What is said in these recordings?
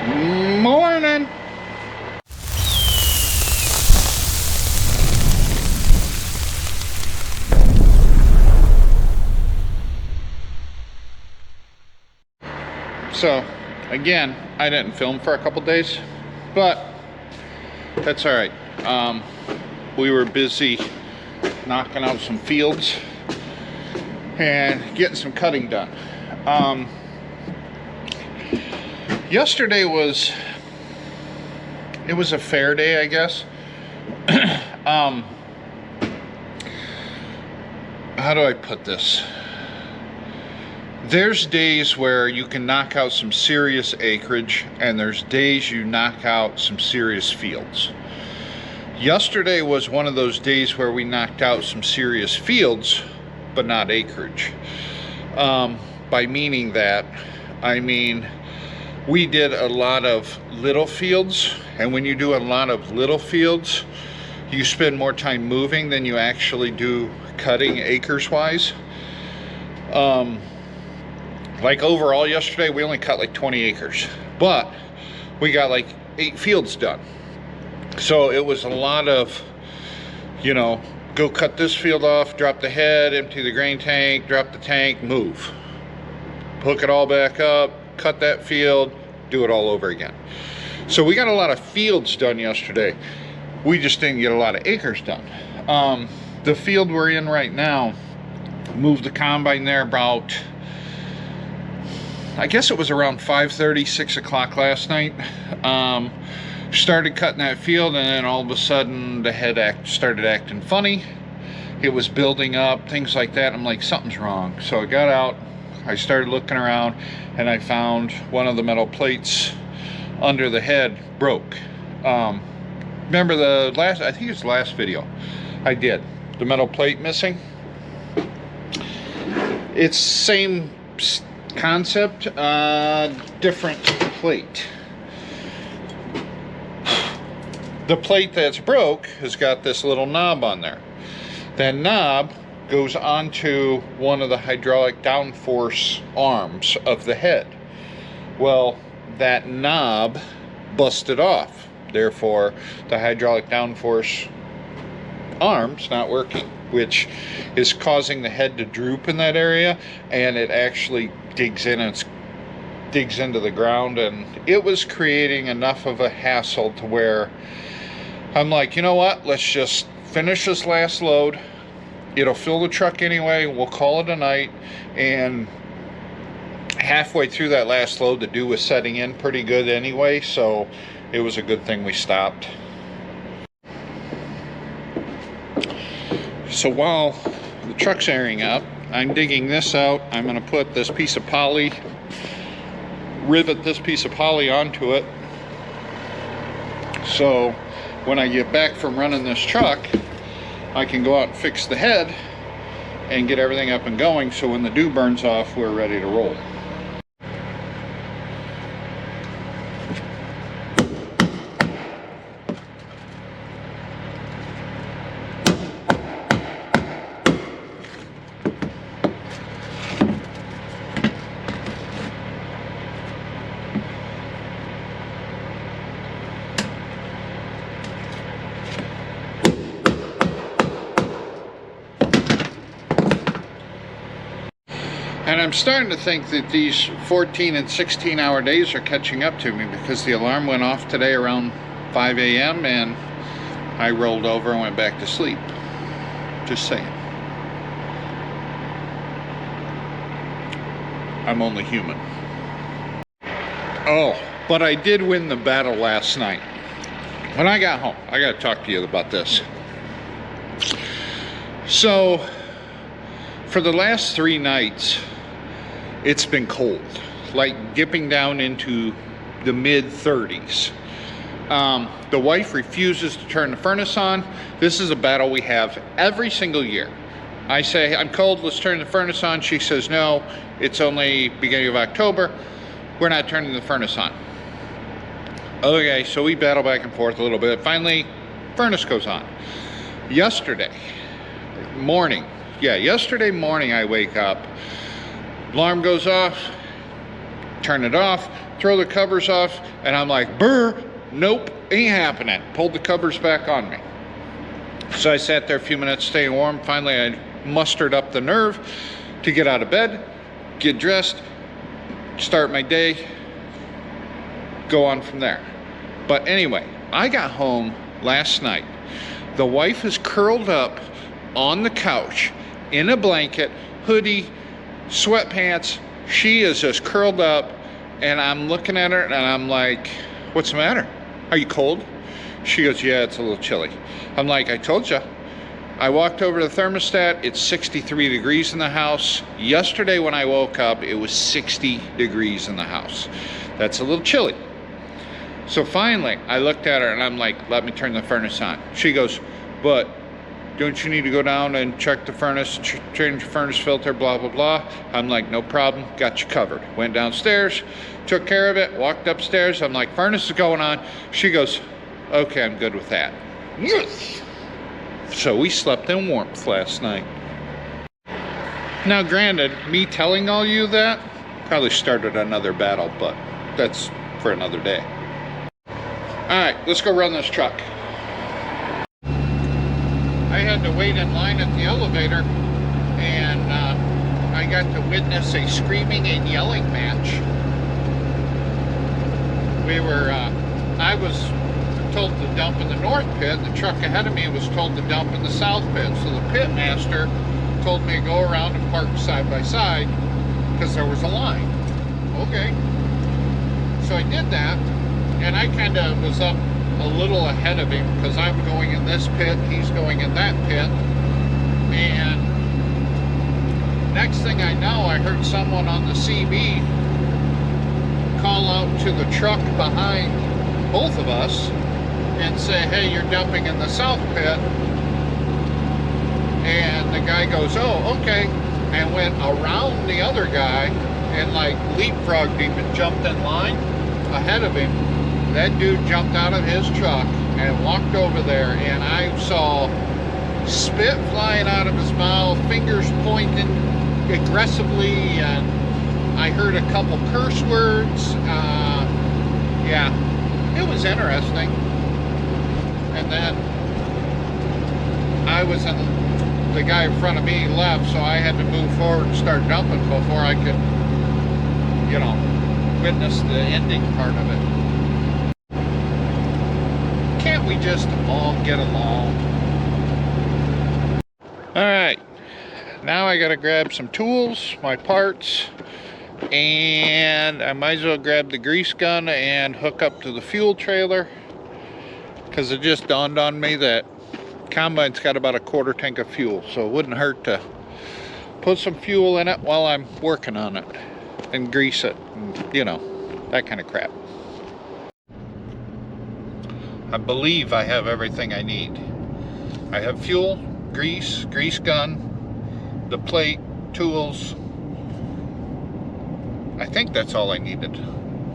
Morning. So again, I didn't film for a couple days, but that's all right. We were busy knocking out some fields and getting some cutting done. Yesterday was a fair day, I guess. How do I put this? There's days where you can knock out some serious acreage, and there's days you knock out some serious fields. Yesterday was one of those days where we knocked out some serious fields, but not acreage. By meaning that, I mean we did a lot of little fields, and when you do a lot of little fields, you spend more time moving than you actually do cutting acres wise. Like overall yesterday, we only cut like 20 acres, but we got like 8 fields done. So it was a lot of, you know, go cut this field off, drop the head, empty the grain tank, drop the tank, move. Hook it all back up, cut that field, do it all over again. So we got a lot of fields done yesterday. We just didn't get a lot of acres done. The field we're in right now, moved the combine there about, I guess it was around 5:30, 6 o'clock last night. Started cutting that field, and then all of a sudden the head started acting funny. It was building up, things like that. I'm like, something's wrong. So I got out, I started looking around, and I found one of the metal plates under the head broke. Remember the last, I think it's the last video I did, the metal plate missing? It's same concept, different plate. The plate that's broke has got this little knob on there. That knob goes onto one of the hydraulic downforce arms of the head. Well, that knob busted off. Therefore, the hydraulic downforce arm's not working, which is causing the head to droop in that area, and it actually digs into the ground, and it was creating enough of a hassle to where I'm like, you know what, let's just finish this last load. It'll fill the truck anyway, we'll call it a night. And halfway through that last load, the dew was setting in pretty good anyway, so it was a good thing we stopped. So while the truck's airing up, I'm digging this out. I'm going to put this piece of poly, rivet this piece of poly onto it, so when I get back from running this truck, I can go out and fix the head and get everything up and going, so when the dew burns off, we're ready to roll. And I'm starting to think that these 14 and 16 hour days are catching up to me, because the alarm went off today around 5 a.m. and I rolled over and went back to sleep. Just saying. I'm only human. Oh, but I did win the battle last night. When I got home, I got to talk to you about this. So, for the last 3 nights, it's been cold, like dipping down into the mid-30s. The wife refuses to turn the furnace on. This is a battle we have every single year. I say, I'm cold, let's turn the furnace on. She says, no, it's only beginning of October. We're not turning the furnace on. Okay, so we battle back and forth a little bit. Finally, furnace goes on. Yesterday morning I wake up, alarm goes off, turn it off, throw the covers off, and I'm like, brr, nope, ain't happening. Pulled the covers back on me. So I sat there a few minutes staying warm. Finally, I mustered up the nerve to get out of bed, get dressed, start my day, go on from there. But anyway, I got home last night. The wife is curled up on the couch in a blanket, hoodie, sweatpants. She is just curled up, and I'm looking at her and I'm like, what's the matter? Are you cold? She goes, yeah, it's a little chilly. I'm like, I told you. I walked over to the thermostat. It's 63 degrees in the house. Yesterday when I woke up, it was 60 degrees in the house. That's a little chilly. So finally, I looked at her and I'm like, let me turn the furnace on. She goes, but don't you need to go down and check the furnace, change the furnace filter, blah, blah, blah. I'm like, no problem, got you covered. Went downstairs, took care of it, walked upstairs. I'm like, furnace is going on. She goes, okay, I'm good with that. Yes. So we slept in warmth last night. Now granted, me telling all you that probably started another battle, but that's for another day. All right, let's go run this truck. I had to wait in line at the elevator, and I got to witness a screaming and yelling match. I was told to dump in the north pit. The truck ahead of me was told to dump in the south pit. So the pit master told me to go around and park side by side because there was a line. Okay. So I did that, and I kind of was up a little ahead of him because I'm going in this pit, he's going in that pit. And next thing I know, I heard someone on the CB call out to the truck behind both of us and say, hey, you're dumping in the south pit. And the guy goes, oh, okay, and went around the other guy and like leapfrogged him and jumped in line ahead of him. That dude jumped out of his truck and walked over there, and I saw spit flying out of his mouth, fingers pointing aggressively, and I heard a couple curse words. Yeah, it was interesting. And then the guy in front of me left, so I had to move forward and start dumping before I could, you know, witness the ending part of it. Can't we just all get along? All right, now I gotta grab some tools, my parts, and I might as well grab the grease gun and hook up to the fuel trailer, because it just dawned on me that combine's got about a quarter tank of fuel, so it wouldn't hurt to put some fuel in it while I'm working on it and grease it, and, you know, that kind of crap. I believe I have everything I need. I have fuel, grease gun, the plate, tools. I think that's all I needed.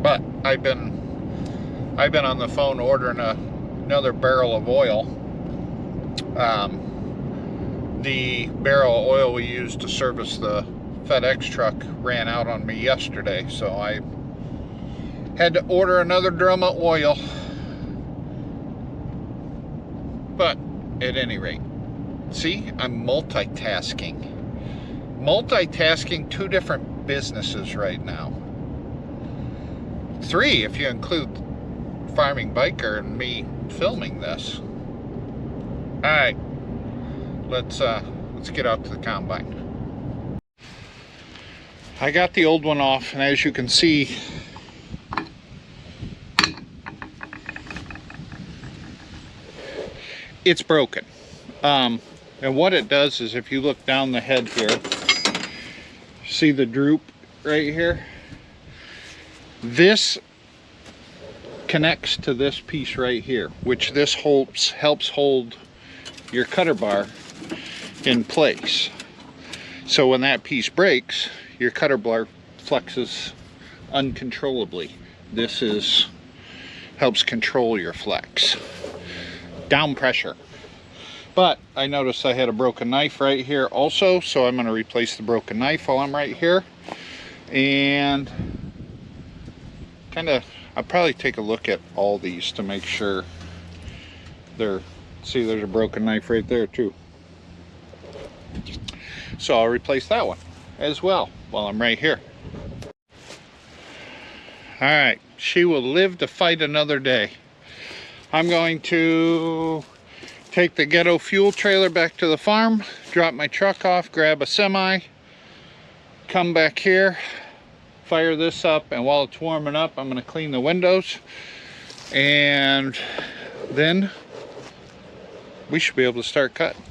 But I've been on the phone ordering another barrel of oil. The barrel of oil we used to service the FedEx truck ran out on me yesterday, so I had to order another drum of oil. But at any rate, see, I'm multitasking two different businesses right now. 3 if you include Farming Biker and me filming this. All right, let's get out to the combine. I got the old one off, and as you can see, it's broken. And what it does is, if you look down the head here, see the droop right here? This connects to this piece right here, which this helps hold your cutter bar in place. So when that piece breaks, your cutter bar flexes uncontrollably. This helps control your flex. Down pressure. But I noticed I had a broken knife right here also, so I'm going to replace the broken knife while I'm right here. And I'll probably take a look at all these to make sure they're, see there's a broken knife right there too. So I'll replace that one as well while I'm right here. All right, she will live to fight another day. I'm going to take the ghetto fuel trailer back to the farm, drop my truck off, grab a semi, come back here, fire this up, and while it's warming up, I'm going to clean the windows, and then we should be able to start cutting.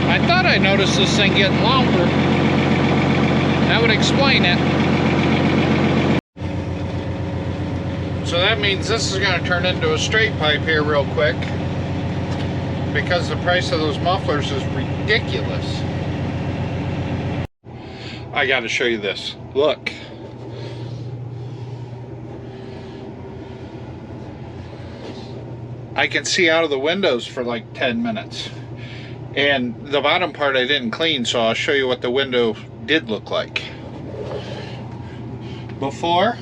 I thought I noticed this thing getting longer. That would explain it. So that means this is going to turn into a straight pipe here real quick, because the price of those mufflers is ridiculous. I got to show you this. Look. I can see out of the windows for like 10 minutes. And the bottom part I didn't clean, so I'll show you what the window did look like. Before,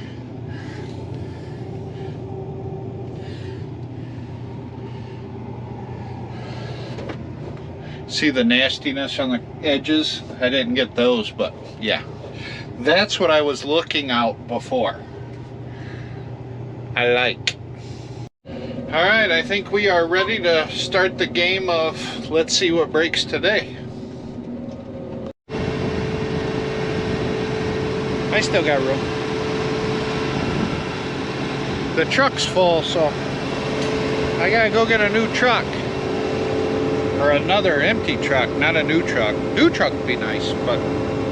see the nastiness on the edges? I didn't get those, but yeah. That's what I was looking out before. I like. All right, I think we are ready to start the game of let's see what breaks today. I still got room. The truck's full, so I gotta go get a new truck. Or another empty truck, not a new truck. New truck would be nice, but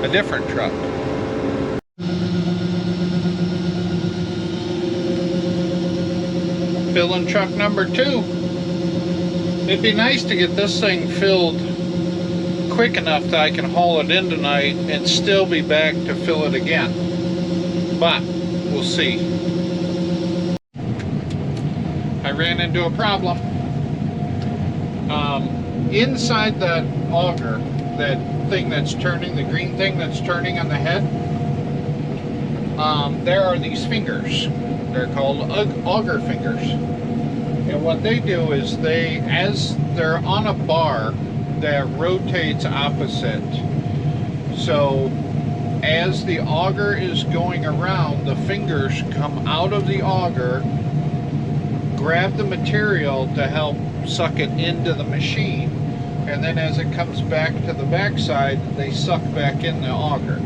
a different truck. Filling truck number 2. It'd be nice to get this thing filled quick enough that I can haul it in tonight and still be back to fill it again. But we'll see. I ran into a problem. Inside that auger, that thing that's turning, the green thing that's turning on the head, there are these fingers. They're called auger fingers. And what they do is as they're on a bar that rotates opposite. So as the auger is going around, the fingers come out of the auger, grab the material to help suck it into the machine, and then as it comes back to the backside, they suck back in the auger.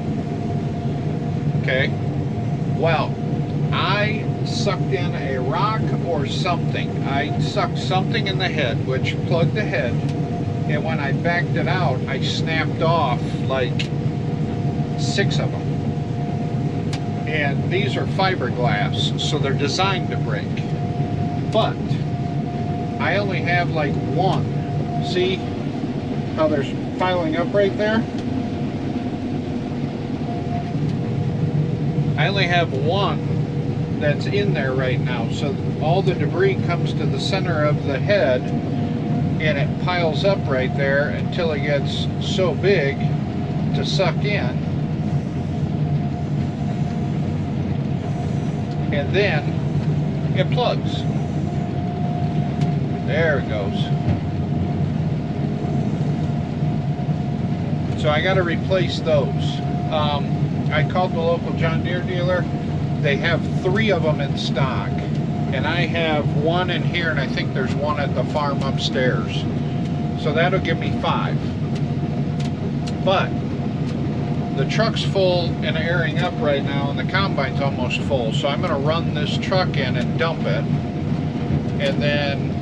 Okay? Well, I sucked in a rock or something. I sucked something in the head, which plugged the head, and when I backed it out, I snapped off like 6 of them. And these are fiberglass, so they're designed to break. But I only have like 1. See how they're piling up right there? I only have 1 that's in there right now, so all the debris comes to the center of the head and it piles up right there until it gets so big to suck in, and then it plugs. There it goes. So I got to replace those. I called the local John Deere dealer. They have 3 of them in stock, and I have 1 in here, and I think there's 1 at the farm upstairs. So that'll give me 5. But the truck's full and airing up right now, and the combine's almost full. So I'm going to run this truck in and dump it, and then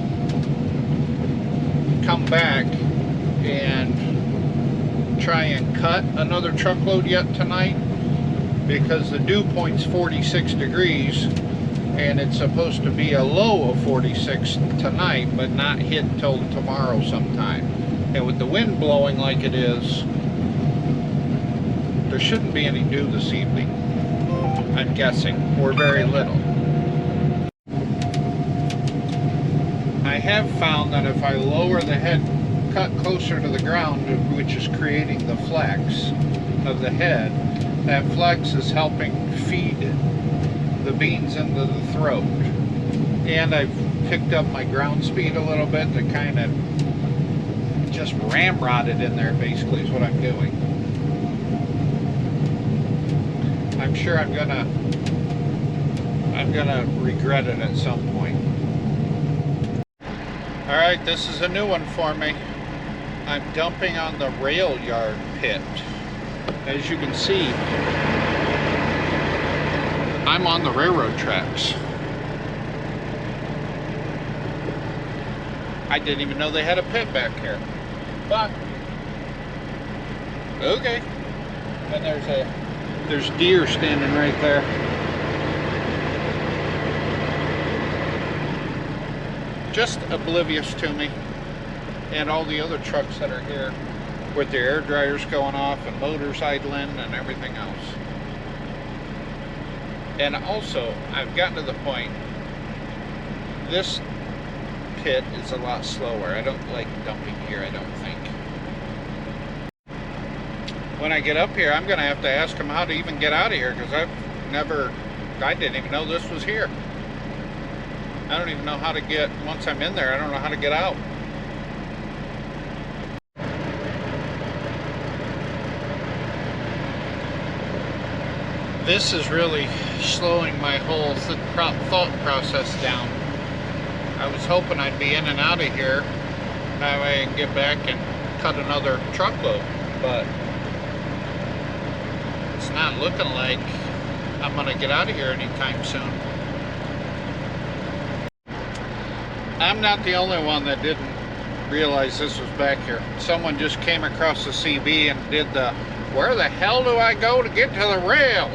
come back and try and cut another truckload yet tonight, because the dew point's 46 degrees and it's supposed to be a low of 46 tonight, but not hit till tomorrow sometime. And with the wind blowing like it is, there shouldn't be any dew this evening, I'm guessing, or very little. I have found that if I lower the head cut closer to the ground, which is creating the flex of the head. That flex is helping feed the beans into the throat. And I've picked up my ground speed a little bit to kind of just ramrod it in there, basically, is what I'm doing. I'm sure I'm gonna regret it at some point. Alright, this is a new one for me. I'm dumping on the rail yard pit. As you can see, I'm on the railroad tracks. I didn't even know they had a pit back here. But okay. And there's deer standing right there. Just oblivious to me and all the other trucks that are here with their air dryers going off and motors idling and everything else. And also, I've gotten to the point, this pit is a lot slower. I don't like dumping here, I don't think. When I get up here, I'm gonna have to ask them how to even get out of here, because I didn't even know this was here. I don't even know how to get, once I'm in there, I don't know how to get out. This is really slowing my whole thought process down. I was hoping I'd be in and out of here, that way I can get back and cut another truckload, but it's not looking like I'm gonna get out of here anytime soon. I'm not the only one that didn't realize this was back here. Someone just came across the CB and did the, where the hell do I go to get to the rails?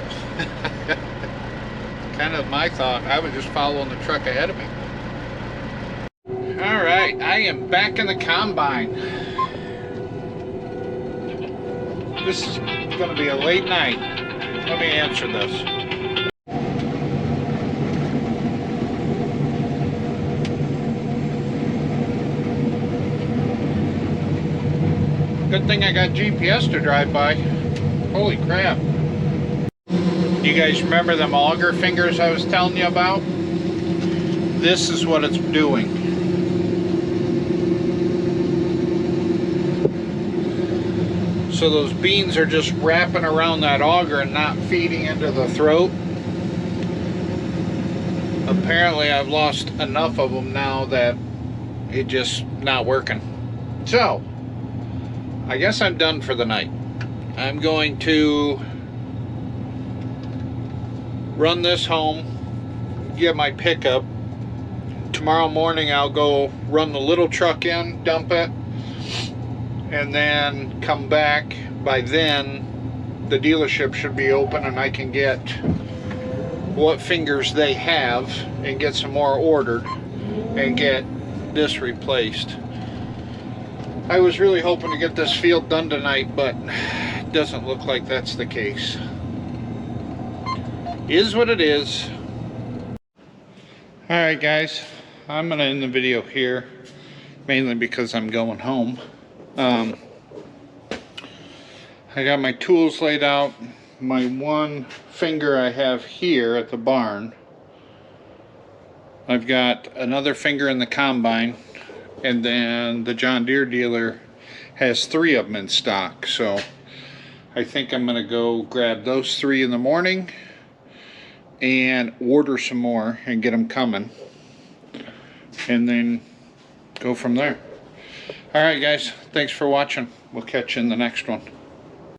Kind of my thought. I was just following the truck ahead of me. Alright, I am back in the combine. This is going to be a late night. Let me answer this. Good thing I got GPS to drive by. Holy crap. You guys remember them auger fingers I was telling you about? This is what it's doing. So those beans are just wrapping around that auger and not feeding into the throat. Apparently I've lost enough of them now that it's just not working. So, I guess I'm done for the night. I'm going to run this home, get my pickup. Tomorrow morning I'll go run the little truck in, dump it, and then come back. By then the dealership should be open and I can get what fingers they have and get some more ordered and get this replaced. I was really hoping to get this field done tonight, but it doesn't look like that's the case. Is what it is. Alright guys, I'm going to end the video here, mainly because I'm going home. I got my tools laid out. My one finger I have here at the barn. I've got another finger in the combine. And then the John Deere dealer has 3 of them in stock. So I think I'm going to go grab those 3 in the morning and order some more and get them coming. And then go from there. Alright guys, thanks for watching. We'll catch you in the next one.